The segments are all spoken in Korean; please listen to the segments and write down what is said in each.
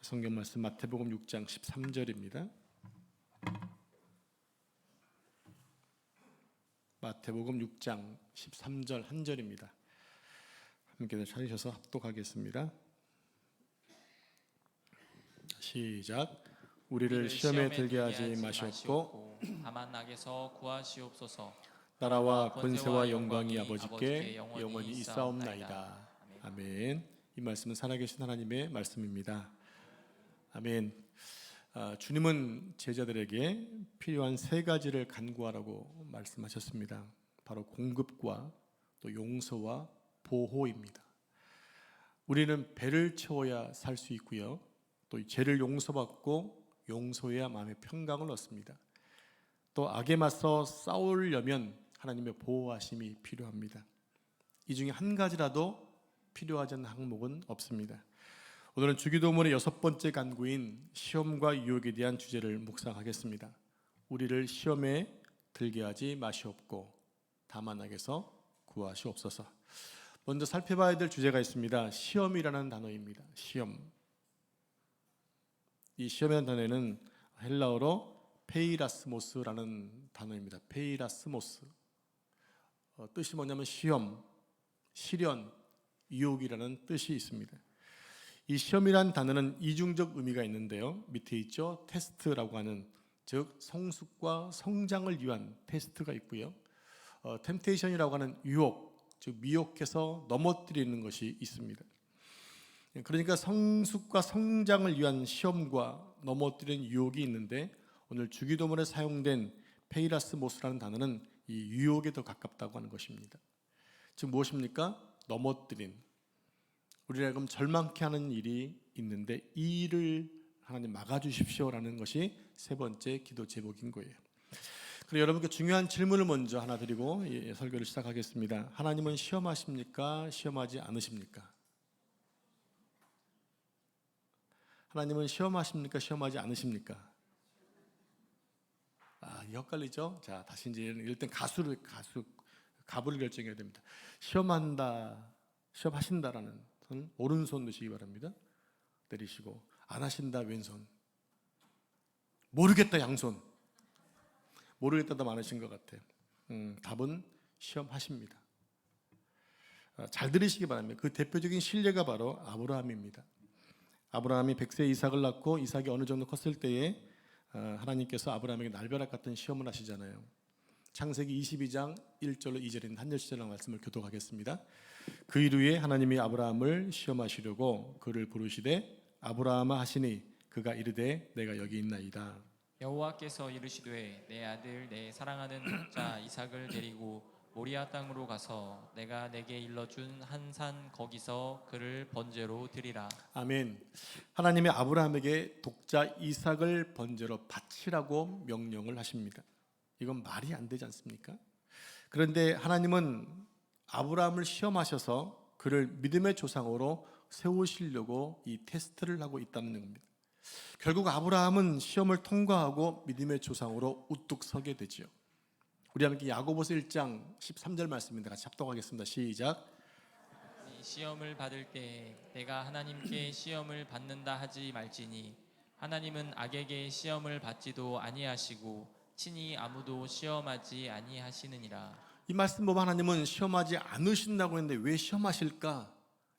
성경 말씀 마태복음 6장 13절입니다. 마태복음 6장 13절 한 절입니다. 함께 찾으셔서 합독하겠습니다. 시작. 우리를 시험에 들게 하지 마시옵고 다만 악에서 구하시옵소서. 나라와 권세와 영광이 아버지께 영원히 있사옵나이다. 아멘. 이 말씀은 살아계신 하나님의 말씀입니다. 아멘. 주님은 제자들에게 필요한 세 가지를 간구하라고 말씀하셨습니다. 바로 공급과 또 용서와 보호입니다. 우리는 배를 채워야 살 수 있고요, 또 죄를 용서받고 용서해야 마음의 평강을 얻습니다. 또 악에 맞서 싸우려면 하나님의 보호하심이 필요합니다. 이 중에 한 가지라도 필요하지 않은 항목은 없습니다. 오늘은 주기도문의 6번째 간구인 시험과 유혹에 대한 주제를 묵상하겠습니다. 우리를 시험에 들게 하지 마시옵고 다만 악에서 구하시옵소서. 먼저 살펴봐야 될 주제가 있습니다. 시험이라는 단어입니다. 시험. 이 시험이라는 단어는 헬라어로 페이라스모스라는 단어입니다. 페이라스모스. 뜻이 뭐냐면 시험, 시련, 유혹이라는 뜻이 있습니다. 이 시험이라는 단어는 이중적 의미가 있는데요, 밑에 있죠. 테스트라고 하는, 즉 성숙과 성장을 위한 테스트가 있고요, 템테이션이라고 하는 유혹, 즉 미혹해서 넘어뜨리는 것이 있습니다. 그러니까 성숙과 성장을 위한 시험과 넘어뜨리는 유혹이 있는데, 오늘 주기도문에 사용된 페이라스모스라는 단어는 이 유혹에 더 가깝다고 하는 것입니다. 즉 무엇입니까? 넘어뜨린, 우리가 그럼 절망케 하는 일이 있는데 이 일을 하나님 막아주십시오라는 것이 세 번째 기도 제목인 거예요. 그리고 여러분께 중요한 질문을 먼저 하나 드리고 설교를 시작하겠습니다. 하나님은 시험하십니까? 시험하지 않으십니까? 하나님은 시험하십니까? 시험하지 않으십니까? 헷갈리죠? 자, 다시 이제 일단 가부를 결정해야 됩니다. 시험한다, 시험하신다라는 손, 오른손 드시기 바랍니다. 내리시고, 안 하신다, 왼손. 모르겠다, 양손. 모르겠다도 많으신 것 같아요. 답은 시험하십니다. 잘 들으시기 바랍니다. 그 대표적인 신뢰가 바로 아브라함입니다. 아브라함이 100세 이삭을 낳고 이삭이 어느 정도 컸을 때에 하나님께서 아브라함에게 날벼락 같은 시험을 하시잖아요. 창세기 22장 1절로 2절인 한 절씩 말씀을 교독하겠습니다. 그 이후에 하나님이 아브라함을 시험하시려고 그를 부르시되 아브라함아 하시니 그가 이르되 내가 여기 있나이다. 여호와께서 이르시되 내 아들 내 사랑하는 자 이삭을 데리고 모리아 땅으로 가서 내가 내게 일러준 한 산 거기서 그를 번제로 드리라. 아멘. 하나님이 아브라함에게 독자 이삭을 번제로 바치라고 명령을 하십니다. 이건 말이 안 되지 않습니까? 그런데 하나님은 아브라함을 시험하셔서 그를 믿음의 조상으로 세우시려고 이 테스트를 하고 있다는 겁니다. 결국 아브라함은 시험을 통과하고 믿음의 조상으로 우뚝 서게 되죠. 우리 함께 야고보서 1장 13절 말씀입니다. 같이 합독하겠습니다. 시작. 시험을 받을 때 내가 하나님께 시험을 받는다 하지 말지니 하나님은 악에게 시험을 받지도 아니하시고 친히 아무도 시험하지 아니하시느니라. 이 말씀 보면 하나님은 시험하지 않으신다고 했는데 왜 시험하실까?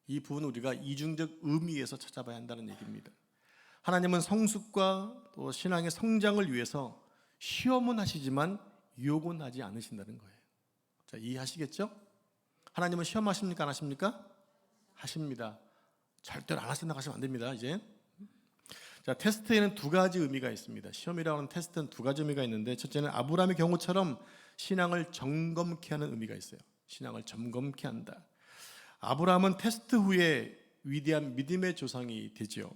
이 부분은 우리가 이중적 의미에서 찾아봐야 한다는 얘기입니다. 하나님은 성숙과 또 신앙의 성장을 위해서 시험은 하시지만 유혹은 하지 않으신다는 거예요. 자, 이해하시겠죠? 하나님은 시험하십니까? 안 하십니까? 하십니다. 절대로 안 하신다고 하시면 안 됩니다. 이제 자, 테스트에는 두 가지 의미가 있습니다. 시험이라고 하는 테스트는 두 가지 의미가 있는데, 첫째는 아브라함의 경우처럼 신앙을 점검케 하는 의미가 있어요. 신앙을 점검케 한다. 아브라함은 테스트 후에 위대한 믿음의 조상이 되죠.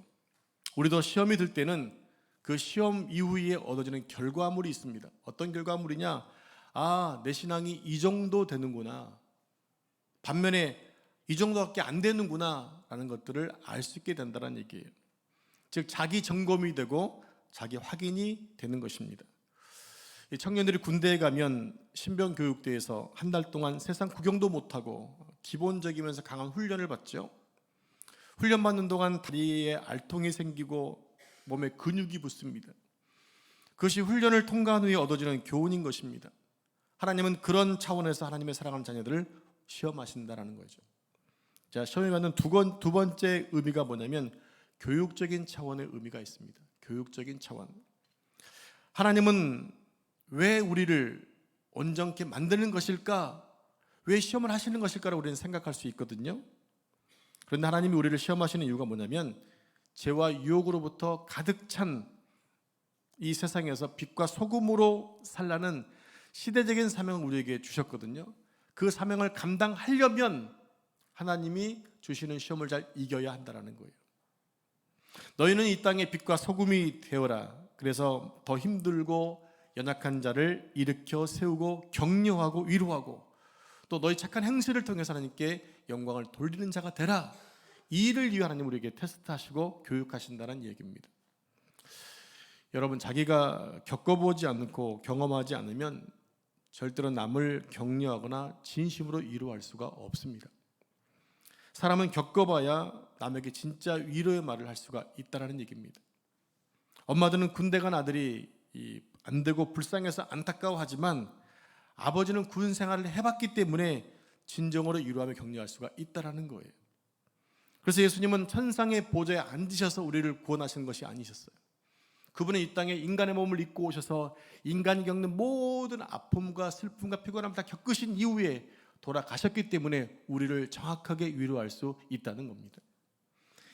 우리도 시험이 들 때는 그 시험 이후에 얻어지는 결과물이 있습니다. 어떤 결과물이냐? 내 신앙이 이 정도 되는구나. 반면에 이 정도밖에 안 되는구나 라는 것들을 알 수 있게 된다는 얘기예요. 즉 자기 점검이 되고 자기 확인이 되는 것입니다. 청년들이 군대에 가면 신병교육대에서 한 달 동안 세상 구경도 못하고 기본적이면서 강한 훈련을 받죠. 훈련받는 동안 다리에 알통이 생기고 몸에 근육이 붙습니다. 그것이 훈련을 통과한 후에 얻어지는 교훈인 것입니다. 하나님은 그런 차원에서 하나님의 사랑하는 자녀들을 시험하신다라는 거죠. 자, 시험에 받는 두 번째 의미가 뭐냐면 교육적인 차원의 의미가 있습니다. 교육적인 차원. 하나님은 왜 우리를 온전케 만드는 것일까? 왜 시험을 하시는 것일까라고 우리는 생각할 수 있거든요. 그런데 하나님이 우리를 시험하시는 이유가 뭐냐면 죄와 유혹으로부터 가득 찬 이 세상에서 빛과 소금으로 살라는 시대적인 사명을 우리에게 주셨거든요. 그 사명을 감당하려면 하나님이 주시는 시험을 잘 이겨야 한다는 거예요. 너희는 이 땅의 빛과 소금이 되어라. 그래서 더 힘들고 연약한 자를 일으켜 세우고 격려하고 위로하고 또 너희 착한 행실을 통해서 하나님께 영광을 돌리는 자가 되라. 이 일을 위해 하나님 우리에게 테스트하시고 교육하신다는 얘기입니다. 여러분, 자기가 겪어보지 않고 경험하지 않으면 절대로 남을 격려하거나 진심으로 위로할 수가 없습니다. 사람은 겪어봐야 남에게 진짜 위로의 말을 할 수가 있다는 얘기입니다. 엄마들은 군대 간 아들이 안 되고 불쌍해서 안타까워하지만 아버지는 군 생활을 해봤기 때문에 진정으로 위로하며 격려할 수가 있다는 거예요. 그래서 예수님은 천상의 보좌에 앉으셔서 우리를 구원하시는 것이 아니셨어요. 그분은 이 땅에 인간의 몸을 입고 오셔서 인간이 겪는 모든 아픔과 슬픔과 피곤함을 다 겪으신 이후에 돌아가셨기 때문에 우리를 정확하게 위로할 수 있다는 겁니다.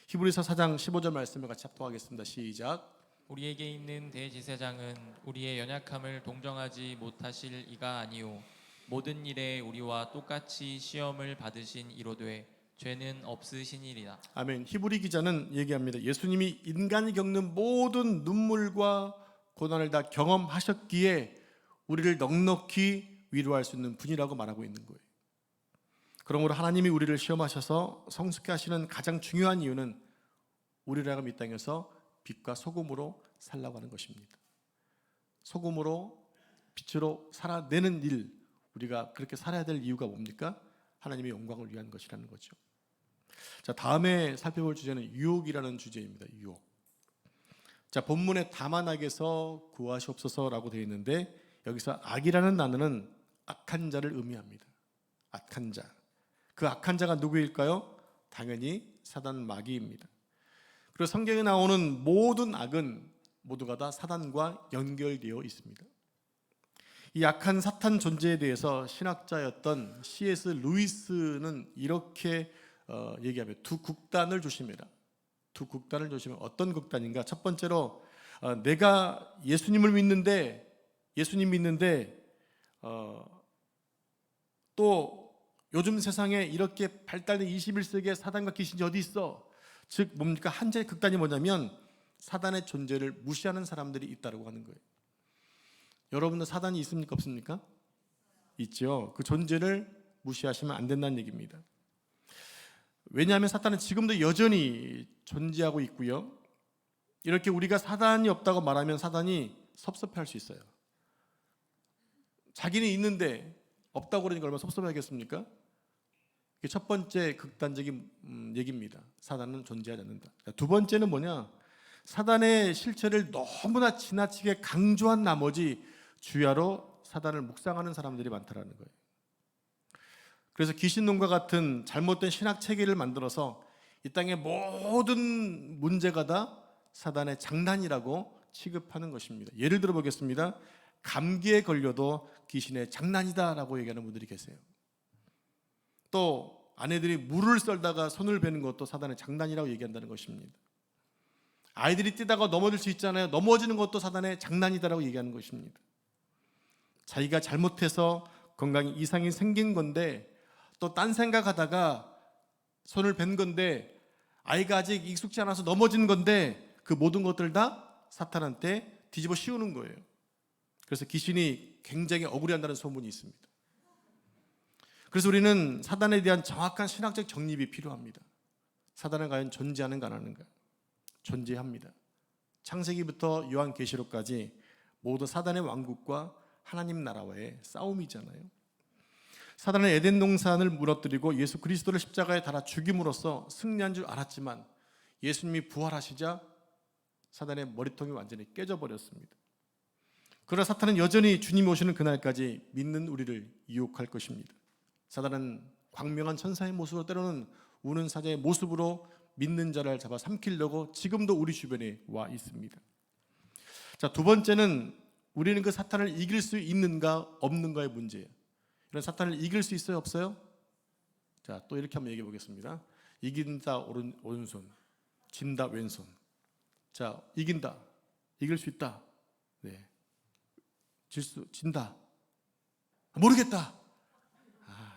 히브리서 4장 15절 말씀을 같이 합독하겠습니다. 시작. 우리에게 있는 대제사장은 우리의 연약함을 동정하지 못하실 이가 아니요 모든 일에 우리와 똑같이 시험을 받으신 이로되 죄는 없으시니라. 아멘. 히브리 기자는 얘기합니다. 예수님이 인간이 겪는 모든 눈물과 고난을 다 경험하셨기에 우리를 넉넉히 위로할 수 있는 분이라고 말하고 있는 거예요. 그러므로 하나님이 우리를 시험하셔서 성숙케 하시는 가장 중요한 이유는 우리라고 이 땅에서 빛과 소금으로 살라고 하는 것입니다. 소금으로 빛으로 살아내는 일, 우리가 그렇게 살아야 될 이유가 뭡니까? 하나님의 영광을 위한 것이라는 거죠. 자, 다음에 살펴볼 주제는 유혹이라는 주제입니다. 유혹. 자, 본문에 다만 악에서 구하시옵소서라고 되어 있는데 여기서 악이라는 단어는 악한 자를 의미합니다. 악한 자. 그 악한 자가 누구일까요? 당연히 사단 마귀입니다. 그리고 성경에 나오는 모든 악은 모두가 다 사단과 연결되어 있습니다. 이 악한 사탄 존재에 대해서 신학자였던 C.S. 루이스는 이렇게 얘기하며 두 극단을 조심해라. 두 극단을 조심해. 어떤 극단인가? 첫 번째로 내가 예수님을 믿는데 예수님 믿는데 또 요즘 세상에 이렇게 발달된 21세기에 사단과 귀신이 어디 있어? 즉 뭡니까? 한자의 극단이 뭐냐면 사단의 존재를 무시하는 사람들이 있다고 하는 거예요. 여러분들 사단이 있습니까? 없습니까? 있죠. 그 존재를 무시하시면 안 된다는 얘기입니다. 왜냐하면 사탄은 지금도 여전히 존재하고 있고요. 이렇게 우리가 사단이 없다고 말하면 사단이 섭섭해할 수 있어요. 자기는 있는데 없다고 그러니까 얼마나 섭섭하겠습니까? 이게 첫 번째 극단적인 얘기입니다. 사단은 존재하지 않는다. 두 번째는 뭐냐? 사단의 실체를 너무나 지나치게 강조한 나머지 주야로 사단을 묵상하는 사람들이 많다라는 거예요. 그래서 귀신론과 같은 잘못된 신학 체계를 만들어서 이 땅의 모든 문제가 다 사단의 장난이라고 취급하는 것입니다. 예를 들어 보겠습니다. 감기에 걸려도 귀신의 장난이다라고 얘기하는 분들이 계세요. 또 아내들이 물을 썰다가 손을 베는 것도 사단의 장난이라고 얘기한다는 것입니다. 아이들이 뛰다가 넘어질 수 있잖아요. 넘어지는 것도 사단의 장난이다라고 얘기하는 것입니다. 자기가 잘못해서 건강에 이상이 생긴 건데 또 딴 생각하다가 손을 벤 건데 아이가 아직 익숙지 않아서 넘어진 건데 그 모든 것들 다 사탄한테 뒤집어 씌우는 거예요. 그래서 귀신이 굉장히 억울해한다는 소문이 있습니다. 그래서 우리는 사단에 대한 정확한 신학적 정립이 필요합니다. 사단은 과연 존재하는가 안 하는가? 존재합니다. 창세기부터 요한계시록까지 모두 사단의 왕국과 하나님 나라와의 싸움이잖아요. 사단은 에덴 동산을 무너뜨리고 예수 그리스도를 십자가에 달아 죽임으로써 승리한 줄 알았지만 예수님이 부활하시자 사단의 머리통이 완전히 깨져버렸습니다. 그러나 사탄은 여전히 주님이 오시는 그날까지 믿는 우리를 유혹할 것입니다. 사단은 광명한 천사의 모습으로, 때로는 우는 사자의 모습으로 믿는 자를 잡아 삼키려고 지금도 우리 주변에 와 있습니다. 자, 두 번째는 우리는 그 사탄을 이길 수 있는가 없는가의 문제예요. 이런 사탄을 이길 수 있어요, 없어요? 자, 또 이렇게 한번 얘기해 보겠습니다. 이긴다 오른손, 진다 왼손. 자, 이긴다, 이길 수 있다. 네. 진다, 모르겠다.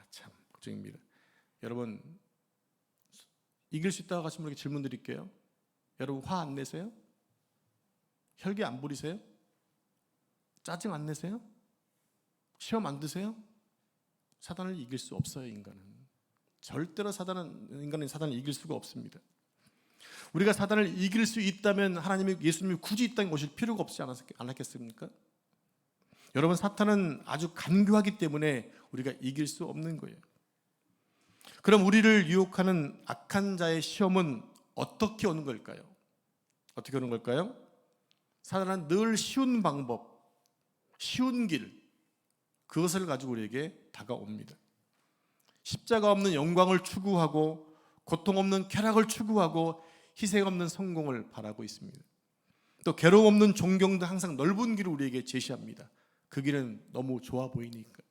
참 걱정입니다. 여러분, 이길 수 있다고 하신 분에게 질문 드릴게요. 여러분, 화 안 내세요? 혈기 안 부리세요? 짜증 안 내세요? 시험 안 드세요? 사단을 이길 수 없어요. 인간은 절대로 인간은 사단을 이길 수가 없습니다. 우리가 사단을 이길 수 있다면 하나님이, 예수님이 굳이 이 땅에 오실 필요가 없지 않았겠습니까? 여러분, 사탄은 아주 간교하기 때문에 우리가 이길 수 없는 거예요. 그럼 우리를 유혹하는 악한 자의 시험은 어떻게 오는 걸까요? 어떻게 오는 걸까요? 사단은 늘 쉬운 방법, 쉬운 길, 그것을 가지고 우리에게 다가옵니다. 십자가 없는 영광을 추구하고 고통 없는 쾌락을 추구하고 희생 없는 성공을 바라고 있습니다. 또 괴로움 없는 존경도 항상 넓은 길을 우리에게 제시합니다. 그 길은 너무 좋아 보이니까.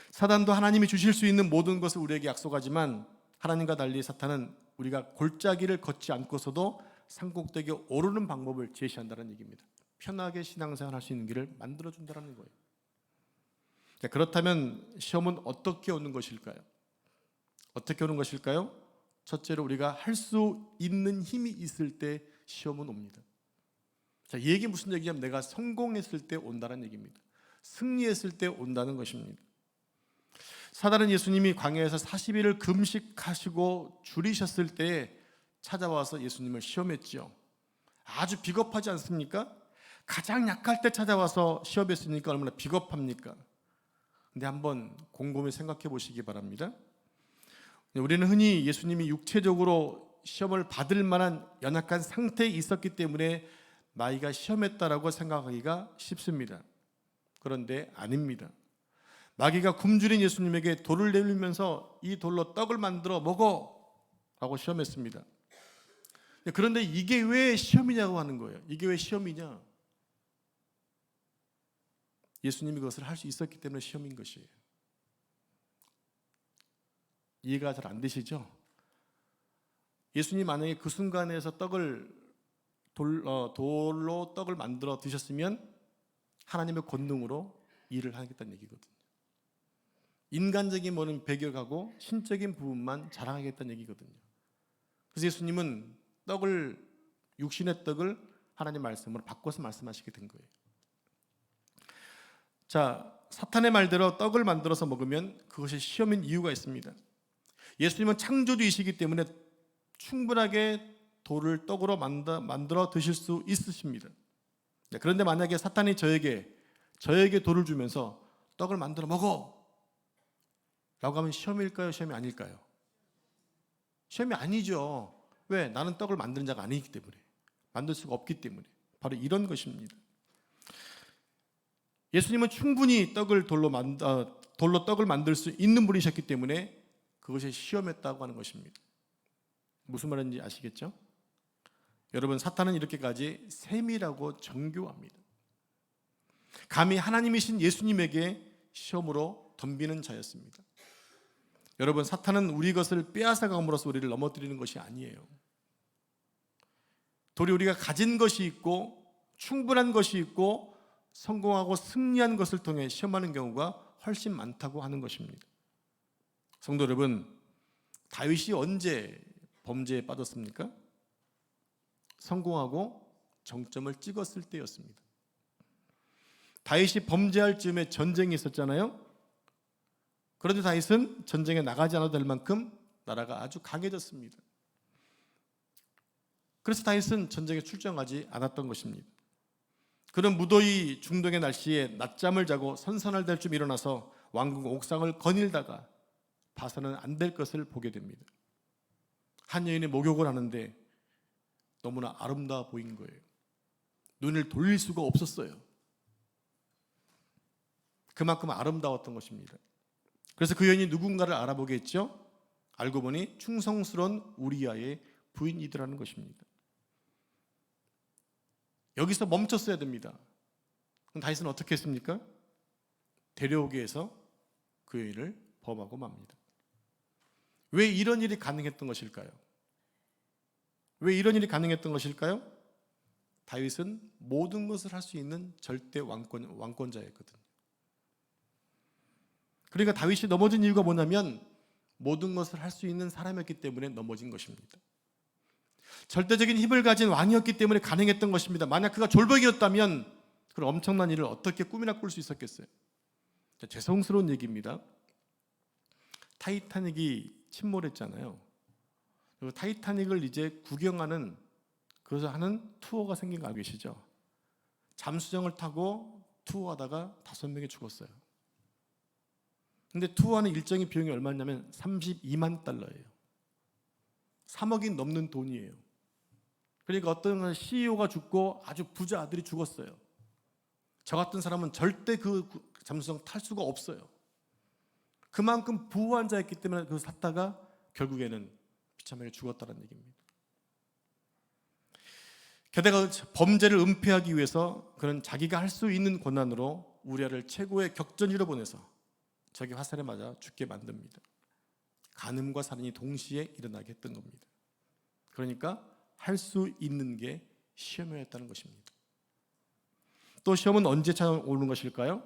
사단도 하나님이 주실 수 있는 모든 것을 우리에게 약속하지만 하나님과 달리 사탄은 우리가 골짜기를 걷지 않고서도 산꼭대기에 오르는 방법을 제시한다는 얘기입니다. 편하게 신앙생활 할 수 있는 길을 만들어준다는 거예요. 자, 그렇다면 시험은 어떻게 오는 것일까요? 어떻게 오는 것일까요? 첫째로 우리가 할 수 있는 힘이 있을 때 시험은 옵니다. 자, 이 얘기 무슨 얘기냐면 내가 성공했을 때 온다는 얘기입니다. 승리했을 때 온다는 것입니다. 사단은 예수님이 광야에서 40일을 금식하시고 줄이셨을 때에 찾아와서 예수님을 시험했지요. 아주 비겁하지 않습니까? 가장 약할 때 찾아와서 시험했으니까 얼마나 비겁합니까? 근데 한번 곰곰이 생각해 보시기 바랍니다. 우리는 흔히 예수님이 육체적으로 시험을 받을 만한 연약한 상태에 있었기 때문에 마귀가 시험했다라고 생각하기가 쉽습니다. 그런데 아닙니다. 마귀가 굶주린 예수님에게 돌을 내밀면서 이 돌로 떡을 만들어 먹어 라고 시험했습니다. 그런데 이게 왜 시험이냐고 하는 거예요. 이게 왜 시험이냐? 예수님이 그것을 할 수 있었기 때문에 시험인 것이에요. 이해가 잘 안 되시죠? 예수님 만약에 그 순간에서 돌로 떡을 만들어 드셨으면 하나님의 권능으로 일을 하겠다는 얘기거든요. 인간적인 뭐는 배격하고 신적인 부분만 자랑하겠다는 얘기거든요. 그래서 예수님은 육신의 떡을 하나님 말씀으로 바꿔서 말씀하시게 된 거예요. 자, 사탄의 말대로 떡을 만들어서 먹으면 그것이 시험인 이유가 있습니다. 예수님은 창조주이시기 때문에 충분하게 돌을 떡으로 만들어 드실 수 있으십니다. 그런데 만약에 사탄이 저에게 돌을 주면서 떡을 만들어 먹어 라고 하면 시험일까요? 시험이 아닐까요? 시험이 아니죠. 왜? 나는 떡을 만드는 자가 아니기 때문에, 만들 수가 없기 때문에. 바로 이런 것입니다. 예수님은 충분히 돌로 떡을 만들 수 있는 분이셨기 때문에 그것이 시험했다고 하는 것입니다. 무슨 말인지 아시겠죠? 여러분, 사탄은 이렇게까지 세밀하고 정교합니다. 감히 하나님이신 예수님에게 시험으로 덤비는 자였습니다. 여러분, 사탄은 우리 것을 빼앗아감으로써 우리를 넘어뜨리는 것이 아니에요. 도리 우리가 가진 것이 있고 충분한 것이 있고 성공하고 승리한 것을 통해 시험하는 경우가 훨씬 많다고 하는 것입니다. 성도 여러분, 다윗이 언제 범죄에 빠졌습니까? 성공하고 정점을 찍었을 때였습니다. 다윗이 범죄할 즈음에 전쟁이 있었잖아요. 그런데 다윗은 전쟁에 나가지 않아도 될 만큼 나라가 아주 강해졌습니다. 그래서 다윗은 전쟁에 출정하지 않았던 것입니다. 그는 무더위 중동의 날씨에 낮잠을 자고 선선할 때쯤 일어나서 왕궁 옥상을 거닐다가 봐서는 안 될 것을 보게 됩니다. 한 여인의 목욕을 하는데 너무나 아름다워 보인 거예요. 눈을 돌릴 수가 없었어요. 그만큼 아름다웠던 것입니다. 그래서 그 여인이 누군가를 알아보게 했죠. 알고 보니 충성스러운 우리아의 부인이더라는 것입니다. 여기서 멈췄어야 됩니다. 그럼 다윗은 어떻게 했습니까? 데려오게 해서 그 여인을 범하고 맙니다. 왜 이런 일이 가능했던 것일까요? 왜 이런 일이 가능했던 것일까요? 다윗은 모든 것을 할 수 있는 절대 왕권자였거든요. 그러니까 다윗이 넘어진 이유가 뭐냐면 모든 것을 할 수 있는 사람이었기 때문에 넘어진 것입니다. 절대적인 힘을 가진 왕이었기 때문에 가능했던 것입니다. 만약 그가 졸복이었다면 그런 엄청난 일을 어떻게 꿈이나 꿀 수 있었겠어요? 죄송스러운 얘기입니다. 타이타닉이 침몰했잖아요. 그리고 타이타닉을 이제 구경하는, 그래서 하는 투어가 생긴 거 알고 계시죠? 잠수정을 타고 투어하다가 5명이 죽었어요. 근데 투어하는 일정의 비용이 얼마냐면 32만 달러예요. 3억이 넘는 돈이에요. 그러니까 어떤 CEO가 죽고 아주 부자 아들이 죽었어요. 저 같은 사람은 절대 그 잠수정 탈 수가 없어요. 그만큼 부유한 자였기 때문에 그걸 샀다가 결국에는 비참하게 죽었다는 얘기입니다. 게다가 범죄를 은폐하기 위해서 그는 자기가 할 수 있는 권한으로 우리아를 최고의 격전지로 보내서 적이 화살에 맞아 죽게 만듭니다. 간음과 살인이 동시에 일어나게 했던 겁니다. 그러니까 할 수 있는 게 시험이었다는 것입니다. 또 시험은 언제 찾아오는 것일까요?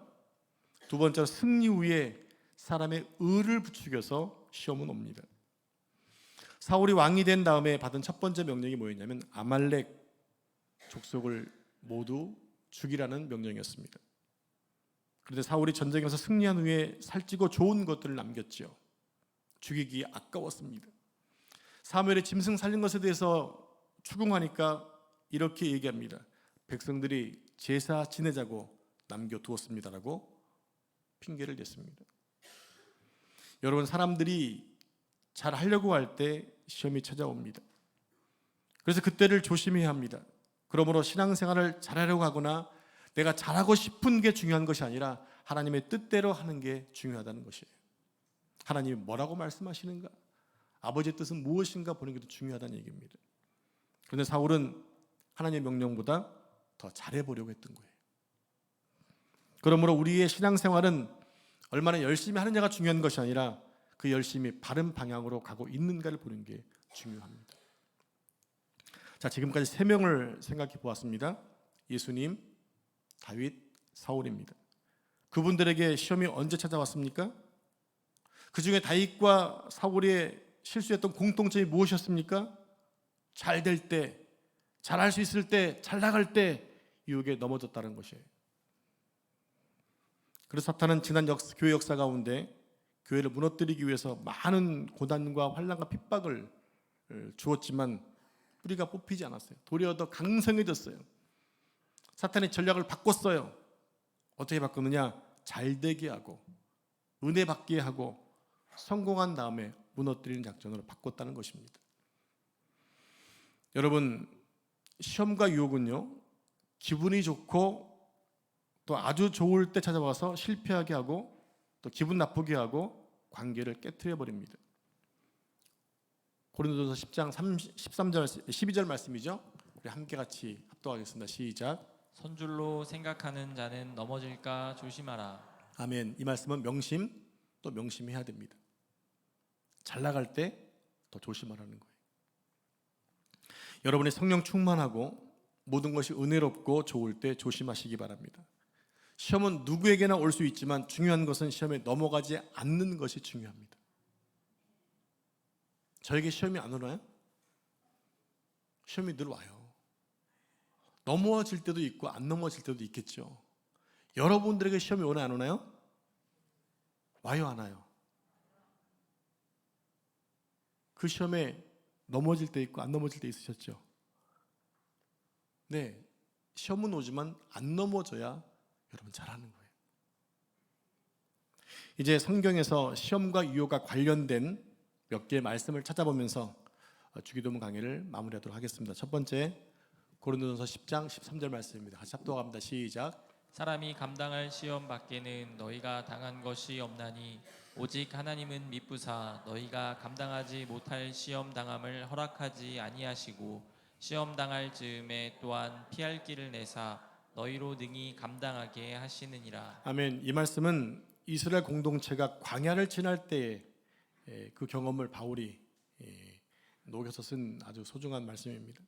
두 번째로 승리 후에 사람의 의를 부추겨서 시험은 옵니다. 사울이 왕이 된 다음에 받은 첫 번째 명령이 뭐였냐면 아말렉 족속을 모두 죽이라는 명령이었습니다. 그런데 사울이 전쟁에서 승리한 후에 살찌고 좋은 것들을 남겼지요. 죽이기 아까웠습니다. 사무엘이 짐승 살린 것에 대해서 추궁하니까 이렇게 얘기합니다. 백성들이 제사 지내자고 남겨두었습니다라고 핑계를 댔습니다. 여러분, 사람들이 잘 하려고 할 때 시험이 찾아옵니다. 그래서 그때를 조심해야 합니다. 그러므로 신앙생활을 잘하려고 하거나 내가 잘하고 싶은 게 중요한 것이 아니라 하나님의 뜻대로 하는 게 중요하다는 것이에요. 하나님이 뭐라고 말씀하시는가? 아버지의 뜻은 무엇인가 보는 게 더 중요하다는 얘기입니다. 그런데 사울은 하나님의 명령보다 더 잘해보려고 했던 거예요. 그러므로 우리의 신앙생활은 얼마나 열심히 하느냐가 중요한 것이 아니라 그 열심이 바른 방향으로 가고 있는가를 보는 게 중요합니다. 자, 지금까지 3명을 생각해 보았습니다. 예수님, 다윗, 사울입니다. 그분들에게 시험이 언제 찾아왔습니까? 그 중에 다윗과 사울의 실수했던 공통점이 무엇이었습니까? 잘 될 때, 잘할 수 있을 때, 잘 나갈 때 유혹에 넘어졌다는 것이에요. 그래서 사탄은 지난 교회 역사 가운데 교회를 무너뜨리기 위해서 많은 고난과 환난과 핍박을 주었지만 뿌리가 뽑히지 않았어요. 도리어 더 강성해졌어요. 사탄의 전략을 바꿨어요. 어떻게 바꾸느냐? 잘 되게 하고 은혜 받게 하고 성공한 다음에 무너뜨리는 작전으로 바꿨다는 것입니다. 여러분, 시험과 유혹은요, 기분이 좋고 또 아주 좋을 때 찾아와서 실패하게 하고 또 기분 나쁘게 하고 관계를 깨트려 버립니다. 고린도전서 10장 13절 12절 말씀이죠. 우리 함께 같이 합독하겠습니다. 시작. 선줄로 생각하는 자는 넘어질까 조심하라. 아멘. 이 말씀은 명심 또 명심해야 됩니다. 잘 나갈 때 더 조심하라는 거예요. 여러분이 성령 충만하고 모든 것이 은혜롭고 좋을 때 조심하시기 바랍니다. 시험은 누구에게나 올 수 있지만 중요한 것은 시험에 넘어가지 않는 것이 중요합니다. 저에게 시험이 안 오나요? 시험이 늘 와요. 넘어질 때도 있고 안 넘어질 때도 있겠죠. 여러분들에게 시험이 오나요, 안 오나요? 와요, 안 와요? 그 시험에 넘어질 때 있고 안 넘어질 때 있으셨죠? 네, 시험은 오지만 안 넘어져야 여러분 잘하는 거예요. 이제 성경에서 시험과 유혹과 관련된 몇 개의 말씀을 찾아보면서 주기도문 강의를 마무리하도록 하겠습니다. 첫 번째 고린도전서 10장 13절 말씀입니다. 같이 합독합니다. 시작. 사람이 감당할 시험 밖에는 너희가 당한 것이 없나니 오직 하나님은 미쁘사 너희가 감당하지 못할 시험 당함을 허락하지 아니하시고 시험 당할 즈음에 또한 피할 길을 내사 너희로 능히 감당하게 하시느니라. 아멘. 이 말씀은 이스라엘 공동체가 광야를 지날 때의 그 경험을 바울이 녹여서 쓴 아주 소중한 말씀입니다.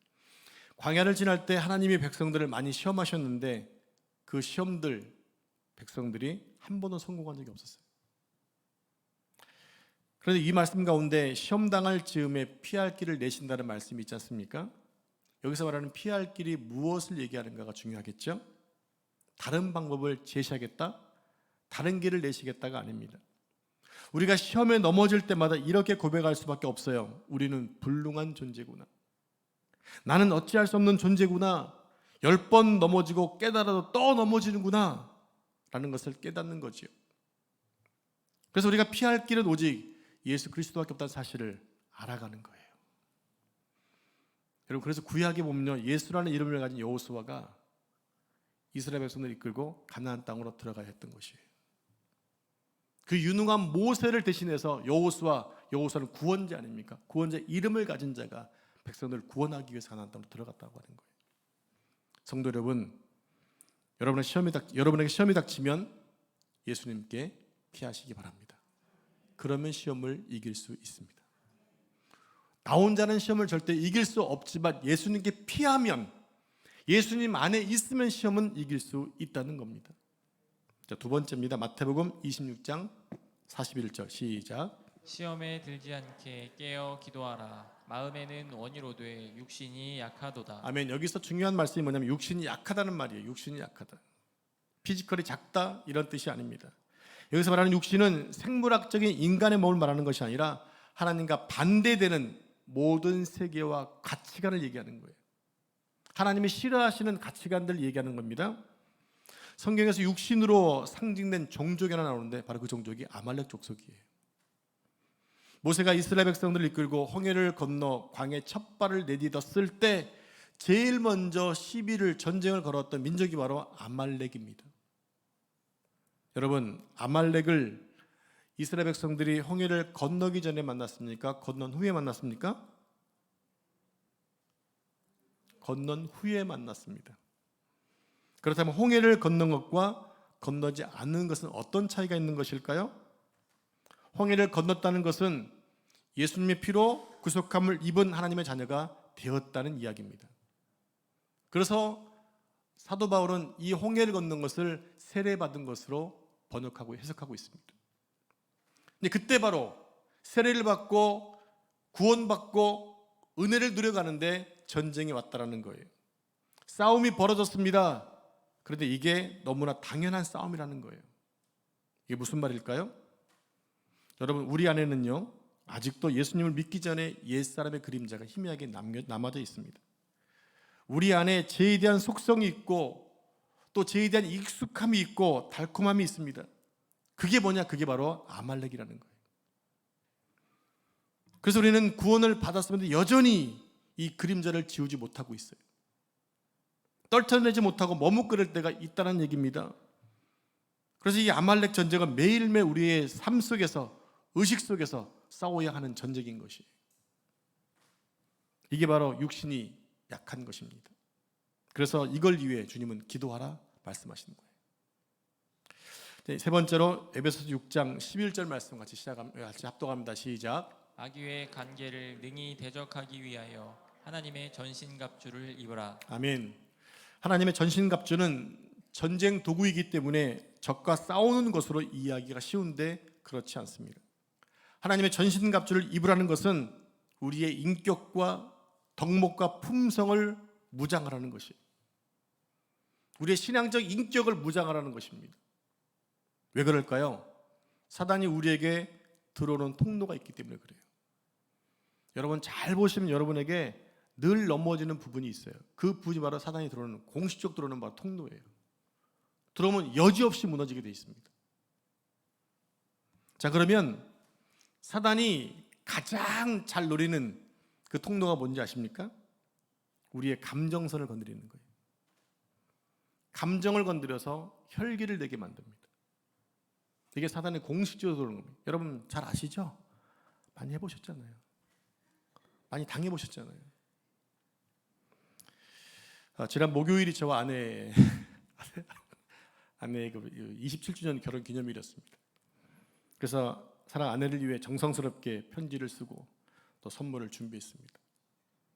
광야를 지날 때 하나님이 백성들을 많이 시험하셨는데 그 시험들 백성들이 한 번도 성공한 적이 없었어요. 그런데 이 말씀 가운데 시험 당할 즈음에 피할 길을 내신다는 말씀이 있지 않습니까? 여기서 말하는 피할 길이 무엇을 얘기하는가가 중요하겠죠? 다른 방법을 제시하겠다? 다른 길을 내시겠다가 아닙니다. 우리가 시험에 넘어질 때마다 이렇게 고백할 수밖에 없어요. 우리는 불능한 존재구나. 나는 어찌할 수 없는 존재구나. 10번 넘어지고 깨달아도 또 넘어지는구나 라는 것을 깨닫는 거지요. 그래서 우리가 피할 길은 오직 예수 그리스도밖에 없다는 사실을 알아가는 거예요. 여러분, 그래서 구약에 보면요, 예수라는 이름을 가진 여호수아가 이스라엘 백성들을 이끌고 가나안 땅으로 들어가야 했던 것이에요. 그 유능한 모세를 대신해서 여호수아는 구원자 아닙니까? 구원자 이름을 가진 자가 백성들을 구원하기 위해서 가나안 땅으로 들어갔다고 하는 거예요. 성도 여러분, 여러분에게 시험이 닥치면 예수님께 피하시기 바랍니다. 그러면 시험을 이길 수 있습니다. 나 혼자는 시험을 절대 이길 수 없지만 예수님께 피하면, 예수님 안에 있으면 시험은 이길 수 있다는 겁니다. 자, 두 번째입니다. 마태복음 26장 41절 시작. 시험에 들지 않게 깨어 기도하라. 마음에는 원이로되 육신이 약하도다. 아멘. 여기서 중요한 말씀이 뭐냐면 육신이 약하다는 말이에요. 육신이 약하다. 피지컬이 작다 이런 뜻이 아닙니다. 여기서 말하는 육신은 생물학적인 인간의 몸을 말하는 것이 아니라 하나님과 반대되는 모든 세계와 가치관을 얘기하는 거예요. 하나님이 싫어하시는 가치관들을 얘기하는 겁니다. 성경에서 육신으로 상징된 종족이 하나 나오는데 바로 그 종족이 아말렉 족속이에요. 모세가 이스라엘 백성들을 이끌고 홍해를 건너 광야에 첫 발을 내딛었을 때 제일 먼저 시비를 전쟁을 걸었던 민족이 바로 아말렉입니다. 여러분, 아말렉을 이스라엘 백성들이 홍해를 건너기 전에 만났습니까? 건넌 후에 만났습니까? 건넌 후에 만났습니다. 그렇다면 홍해를 건넌 것과 건너지 않는 것은 어떤 차이가 있는 것일까요? 홍해를 건넜다는 것은 예수님의 피로 구속함을 입은 하나님의 자녀가 되었다는 이야기입니다. 그래서 사도 바울은 이 홍해를 건넌 것을 세례받은 것으로 번역하고 해석하고 있습니다. 근데 그때 바로 세례를 받고 구원받고 은혜를 누려가는데 전쟁이 왔다라는 거예요. 싸움이 벌어졌습니다. 그런데 이게 너무나 당연한 싸움이라는 거예요. 이게 무슨 말일까요? 여러분, 우리 안에는요 아직도 예수님을 믿기 전에 옛사람의 그림자가 희미하게 남아져 있습니다. 우리 안에 죄에 대한 속성이 있고 또 죄에 대한 익숙함이 있고 달콤함이 있습니다. 그게 뭐냐? 그게 바로 아말렉이라는 거예요. 그래서 우리는 구원을 받았음에도 여전히 이 그림자를 지우지 못하고 있어요. 떨쳐내지 못하고 머뭇거릴 때가 있다는 얘기입니다. 그래서 이 아말렉 전쟁은 매일매일 우리의 삶 속에서, 의식 속에서 싸워야 하는 전쟁인 것이에요. 이게 바로 육신이 약한 것입니다. 그래서 이걸 위해 주님은 기도하라 말씀하시는 거예요. 세 번째로 에베소서 6장 11절 말씀 같이 합독합니다. 시작. 악의의 관계를 능히 대적하기 위하여 하나님의 전신갑주를 입으라. 아멘. 하나님의 전신갑주는 전쟁 도구이기 때문에 적과 싸우는 것으로 이해하기가 쉬운데 그렇지 않습니다. 하나님의 전신갑주를 입으라는 것은 우리의 인격과 덕목과 품성을 무장하라는 것이에요. 우리의 신앙적 인격을 무장하라는 것입니다. 왜 그럴까요? 사단이 우리에게 들어오는 통로가 있기 때문에 그래요. 여러분 잘 보시면 여러분에게 늘 넘어지는 부분이 있어요. 그 부분이 바로 사단이 들어오는, 공식적 들어오는 바로 통로예요. 들어오면 여지없이 무너지게 돼 있습니다. 자, 그러면 사단이 가장 잘 노리는 그 통로가 뭔지 아십니까? 우리의 감정선을 건드리는 거예요. 감정을 건드려서 혈기를 내게 만듭니다. 이게 사단의 공식적으로 그런 겁니다. 여러분 잘 아시죠? 많이 해보셨잖아요. 많이 당해보셨잖아요. 지난 목요일이 저와 아내의 27주년 결혼 기념일이었습니다. 그래서 사랑 아내를 위해 정성스럽게 편지를 쓰고 또 선물을 준비했습니다.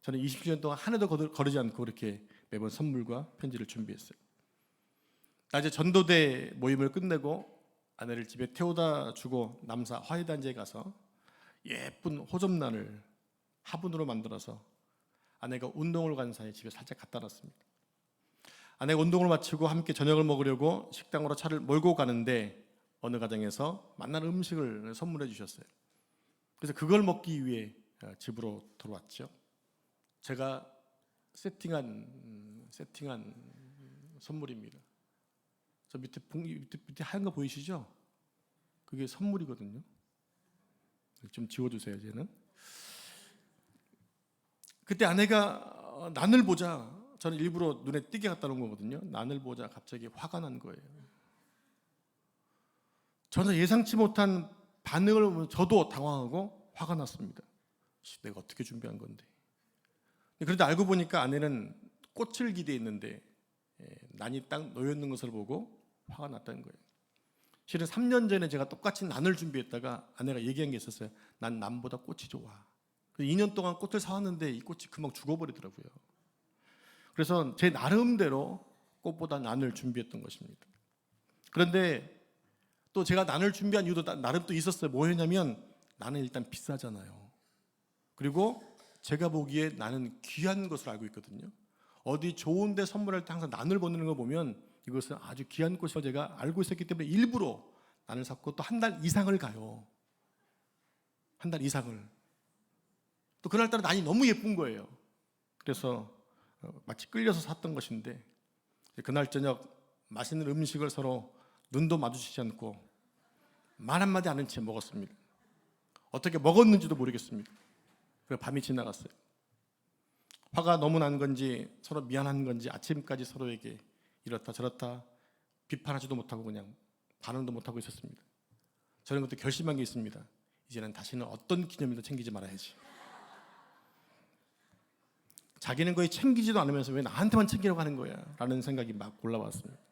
저는 20주년 동안 하나도 거르지 않고 그렇게 매번 선물과 편지를 준비했어요. 낮에 전도대 모임을 끝내고 아내를 집에 태워다 주고 남사 화훼단지에 가서 예쁜 호접란을 화분으로 만들어서 아내가 운동을 간 사이에 집에 살짝 갖다 놨습니다. 아내가 운동을 마치고 함께 저녁을 먹으려고 식당으로 차를 몰고 가는데 어느 가정에서 맛난 음식을 선물해 주셨어요. 그래서 그걸 먹기 위해 집으로 돌아왔죠. 제가 세팅한 선물입니다. 저 밑에 하얀 거 보이시죠? 그게 선물이거든요. 좀 지워주세요, 쟤는. 그때 아내가 난을 보자, 저는 일부러 눈에 띄게 갖다 놓은 거거든요. 난을 보자 갑자기 화가 난 거예요. 전혀 예상치 못한 반응을 보면 저도 당황하고 화가 났습니다. 내가 어떻게 준비한 건데. 그런데 알고 보니까 아내는 꽃을 기대했는데 난이 딱 놓여 있는 것을 보고 화가 났다는 거예요. 실은 3년 전에 제가 똑같이 난을 준비했다가 아내가 얘기한 게 있었어요. 난 난보다 꽃이 좋아. 2년 동안 꽃을 사왔는데 이 꽃이 금방 죽어버리더라고요. 그래서 제 나름대로 꽃보다 난을 준비했던 것입니다. 그런데 또 제가 난을 준비한 이유도 나름 또 있었어요. 뭐였냐면 나는 일단 비싸잖아요. 그리고 제가 보기에 나는 귀한 것으로 알고 있거든요. 어디 좋은 데 선물할 때 항상 난을 보내는 거 보면 이것은 아주 귀한 꽃이라고 제가 알고 있었기 때문에 일부러 난을 샀고 또 한 달 이상을 가요. 한 달 이상을. 또 그날따라 난이 너무 예쁜 거예요. 그래서 마치 끌려서 샀던 것인데 그날 저녁 맛있는 음식을 서로 눈도 마주치지 않고 말 한마디 안 한 채 먹었습니다. 어떻게 먹었는지도 모르겠습니다. 그리고 밤이 지나갔어요. 화가 너무 난 건지 서로 미안한 건지 아침까지 서로에게 이렇다 저렇다 비판하지도 못하고 그냥 반응도 못하고 있었습니다. 저는 그때 결심한 게 있습니다. 이제는 다시는 어떤 기념일도 챙기지 말아야지. 자기는 거의 챙기지도 않으면서 왜 나한테만 챙기려고 하는 거야 라는 생각이 막 올라왔습니다.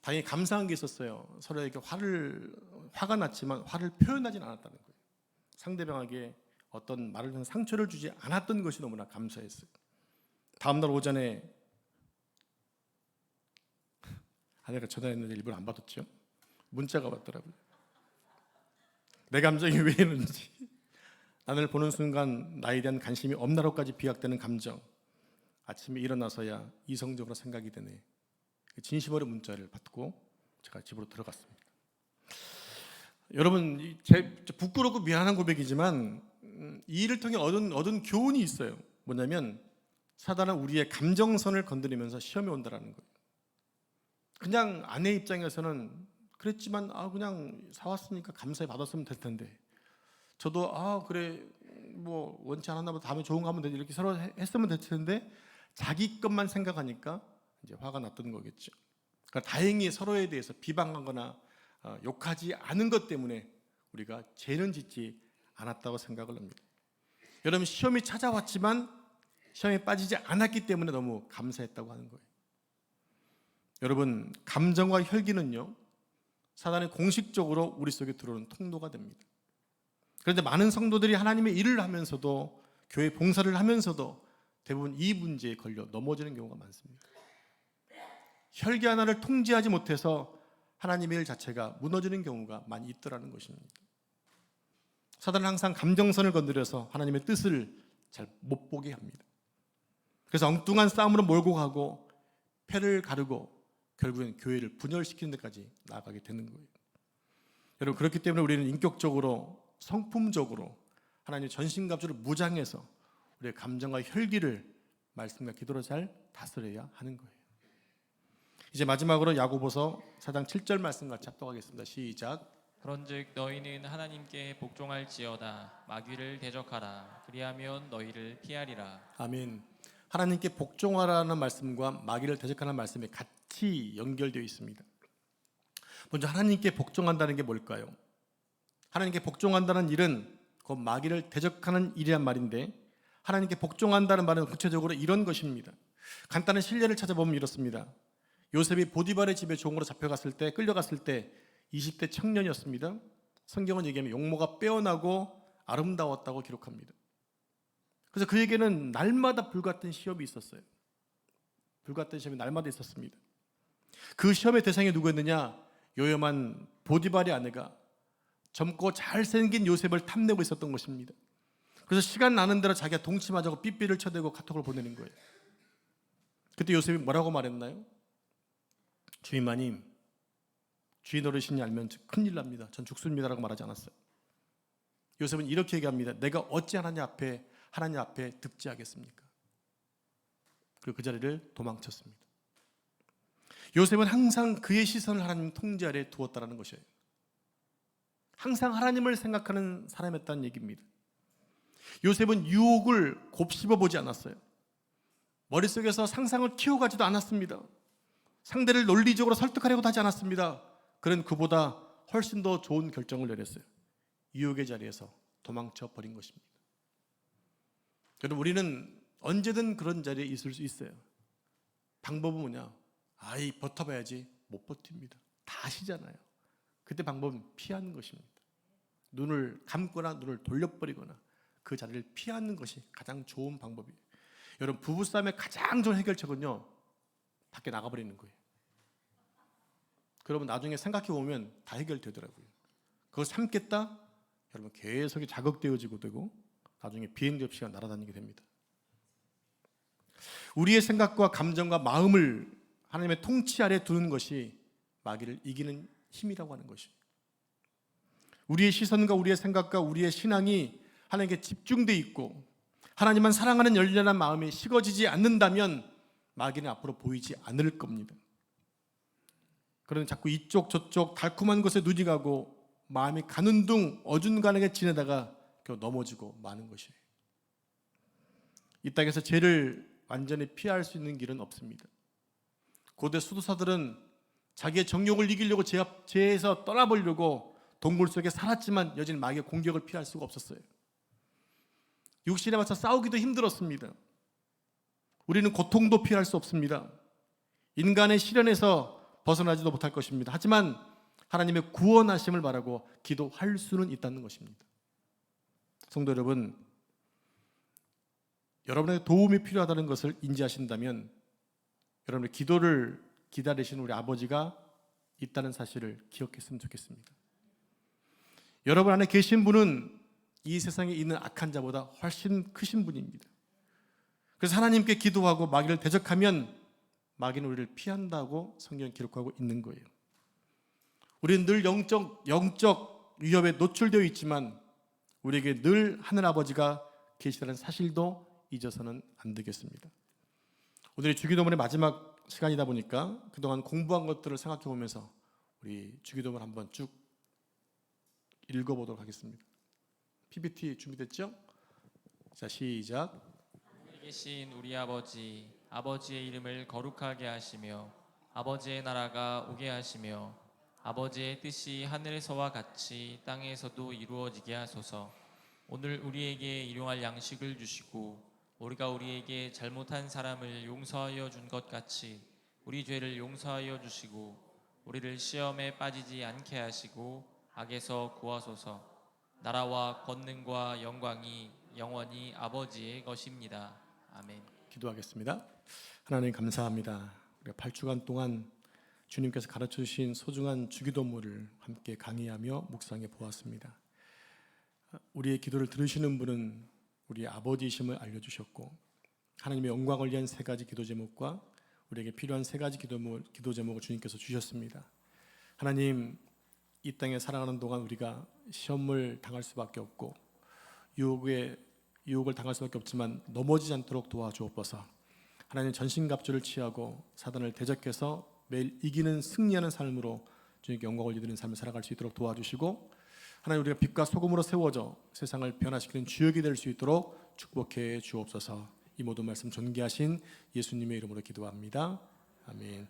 당연히 감사한 게 있었어요. 서로에게 화가 났지만 화를 표현하진 않았다는 거예요. 상대방에게 어떤 말을 통해 상처를 주지 않았던 것이 너무나 감사했어요. 다음날 오전에 아내가 전화했는데 일부러 안 받았죠. 문자가 왔더라고요. 내 감정이 왜 이러는지, 나를 보는 순간 나에 대한 관심이 없나로까지 비약되는 감정, 아침에 일어나서야 이성적으로 생각이 되네. 진심 어린 문자를 받고 제가 집으로 들어갔습니다. 여러분, 부끄럽고 미안한 고백이지만 이 일을 통해 얻은 교훈이 있어요. 뭐냐면 사단은 우리의 감정선을 건드리면서 시험에 온다라는 거예요. 그냥 아내 입장에서는 그랬지만 그냥 사왔으니까 감사히 받았으면 될 텐데, 저도 그래 뭐 원치 않았나 보다 다음에 좋은 거 하면 되지 이렇게 서로 했으면 될 텐데 자기 것만 생각하니까 이제 화가 났던 거겠죠. 그러니까 다행히 서로에 대해서 비방하거나 욕하지 않은 것 때문에 우리가 죄는 짓지 않았다고 생각을 합니다. 여러분, 시험이 찾아왔지만 시험에 빠지지 않았기 때문에 너무 감사했다고 하는 거예요. 여러분, 감정과 혈기는요 사단이 공식적으로 우리 속에 들어오는 통로가 됩니다. 그런데 많은 성도들이 하나님의 일을 하면서도 교회 봉사를 하면서도 대부분 이 문제에 걸려 넘어지는 경우가 많습니다. 혈기 하나를 통제하지 못해서 하나님의 일 자체가 무너지는 경우가 많이 있더라는 것입니다. 사단은 항상 감정선을 건드려서 하나님의 뜻을 잘 못 보게 합니다. 그래서 엉뚱한 싸움으로 몰고 가고 패를 가르고 결국엔 교회를 분열시키는 데까지 나아가게 되는 거예요. 여러분, 그렇기 때문에 우리는 인격적으로 성품적으로 하나님의 전신갑주를 무장해서 우리의 감정과 혈기를 말씀과 기도로 잘 다스려야 하는 거예요. 이제 마지막으로 야고보서 4장 7절 말씀 같이 합독하겠습니다. 시작. 그런즉 너희는 하나님께 복종할지어다. 마귀를 대적하라. 그리하면 너희를 피하리라. 아멘. 하나님께 복종하라는 말씀과 마귀를 대적하는 말씀이 같이 연결되어 있습니다. 먼저 하나님께 복종한다는 게 뭘까요? 하나님께 복종한다는 일은 그 마귀를 대적하는 일이란 말인데, 하나님께 복종한다는 말은 구체적으로 이런 것입니다. 간단한 실례를 찾아보면 이렇습니다. 요셉이 보디발의 집에 종으로 잡혀갔을 때, 끌려갔을 때 20대 청년이었습니다. 성경은 얘기하면 용모가 빼어나고 아름다웠다고 기록합니다. 그래서 그에게는 날마다 불같은 시험이 있었어요. 불같은 시험이 날마다 있었습니다. 그 시험의 대상이 누구였느냐? 요염한 보디발의 아내가 젊고 잘생긴 요셉을 탐내고 있었던 것입니다. 그래서 시간 나는 대로 자기가 동침하자고 삐삐를 쳐대고 카톡을 보내는 거예요. 그때 요셉이 뭐라고 말했나요? 주인마님, 주인 어르신이 알면 큰일 납니다. 전 죽습니다라고 말하지 않았어요. 요셉은 이렇게 얘기합니다. 내가 어찌 하나님 앞에 득지하겠습니까? 그리고 그 자리를 도망쳤습니다. 요셉은 항상 그의 시선을 하나님 통제 아래 두었다는 것이에요. 항상 하나님을 생각하는 사람이었다는 얘기입니다. 요셉은 유혹을 곱씹어 보지 않았어요. 머릿속에서 상상을 키워가지도 않았습니다. 상대를 논리적으로 설득하려고 하지 않았습니다. 그는 그보다 훨씬 더 좋은 결정을 내렸어요. 유혹의 자리에서 도망쳐 버린 것입니다. 여러분, 우리는 언제든 그런 자리에 있을 수 있어요. 방법은 뭐냐? 버텨봐야지. 못 버팁니다. 다 아시잖아요. 그때 방법은 피하는 것입니다. 눈을 감거나 눈을 돌려버리거나 그 자리를 피하는 것이 가장 좋은 방법이에요. 여러분, 부부싸움의 가장 좋은 해결책은요, 밖에 나가버리는 거예요. 그러면 나중에 생각해 보면 다 해결되더라고요. 그걸 참겠다? 여러분, 계속 자극되어지고 되고 나중에 비행기 없이가 날아다니게 됩니다. 우리의 생각과 감정과 마음을 하나님의 통치 아래 두는 것이 마귀를 이기는 힘이라고 하는 것입니다. 우리의 시선과 우리의 생각과 우리의 신앙이 하나님께 집중되어 있고 하나님만 사랑하는 열렬한 마음이 식어지지 않는다면 마귀는 앞으로 보이지 않을 겁니다. 그러나 자꾸 이쪽 저쪽 달콤한 것에 눈이 가고 마음이 가는 둥 어중간하게 지내다가 결국 넘어지고 마는 것이에요. 이 땅에서 죄를 완전히 피할 수 있는 길은 없습니다. 고대 수도사들은 자기의 정욕을 이기려고 죄에서 떠나보려고 동굴 속에 살았지만 여전히 마귀의 공격을 피할 수가 없었어요. 육신에 맞서 싸우기도 힘들었습니다. 우리는 고통도 피할 수 없습니다. 인간의 시련에서 벗어나지도 못할 것입니다. 하지만 하나님의 구원하심을 바라고 기도할 수는 있다는 것입니다. 성도 여러분, 여러분에게 도움이 필요하다는 것을 인지하신다면 여러분의 기도를 기다리시는 우리 아버지가 있다는 사실을 기억했으면 좋겠습니다. 여러분 안에 계신 분은 이 세상에 있는 악한 자보다 훨씬 크신 분입니다. 그래서 하나님께 기도하고 마귀를 대적하면 마귀는 우리를 피한다고 성경이 기록하고 있는 거예요. 우리는 늘 영적 위협에 노출되어 있지만 우리에게 늘 하늘 아버지가 계시다는 사실도 잊어서는 안 되겠습니다. 오늘이 주기도문의 마지막 시간이다 보니까 그동안 공부한 것들을 생각해 보면서 우리 주기도문 한번 쭉 읽어보도록 하겠습니다. PPT 준비됐죠? 자, 시작. 하늘에 계신 우리 아버지, 아버지의 이름을 거룩하게 하시며 아버지의 나라가 오게 하시며 아버지의 뜻이 하늘에서와 같이 땅에서도 이루어지게 하소서. 오늘 우리에게 일용할 양식을 주시고 우리가 우리에게 잘못한 사람을 용서하여 준 것 같이 우리 죄를 용서하여 주시고 우리를 시험에 빠지지 않게 하시고 악에서 구하소서. 나라와 권능과 영광이 영원히 아버지의 것입니다. 아멘. 기도하겠습니다. 하나님 감사합니다. 우리가 8주간 동안 주님께서 가르쳐 주신 소중한 주기도문을 함께 강의하며 묵상해 보았습니다. 우리의 기도를 들으시는 분은 우리 아버지이심을 알려주셨고 하나님의 영광을 위한 세 가지 기도 제목과 우리에게 필요한 세 가지 기도 제목을 주님께서 주셨습니다. 하나님, 이 땅에 살아가는 동안 우리가 시험을 당할 수밖에 없고 유혹을 당할 수밖에 없지만 넘어지지 않도록 도와주옵소서. 하나님, 전신갑주를 취하고 사단을 대적해서 매일 이기는 승리하는 삶으로 주님께 영광 올려드리는 삶을 살아갈 수 있도록 도와주시고, 하나님 우리가 빛과 소금으로 세워져 세상을 변화시키는 주역이 될 수 있도록 축복해 주옵소서. 이 모든 말씀 존귀하신 예수님의 이름으로 기도합니다. 아멘.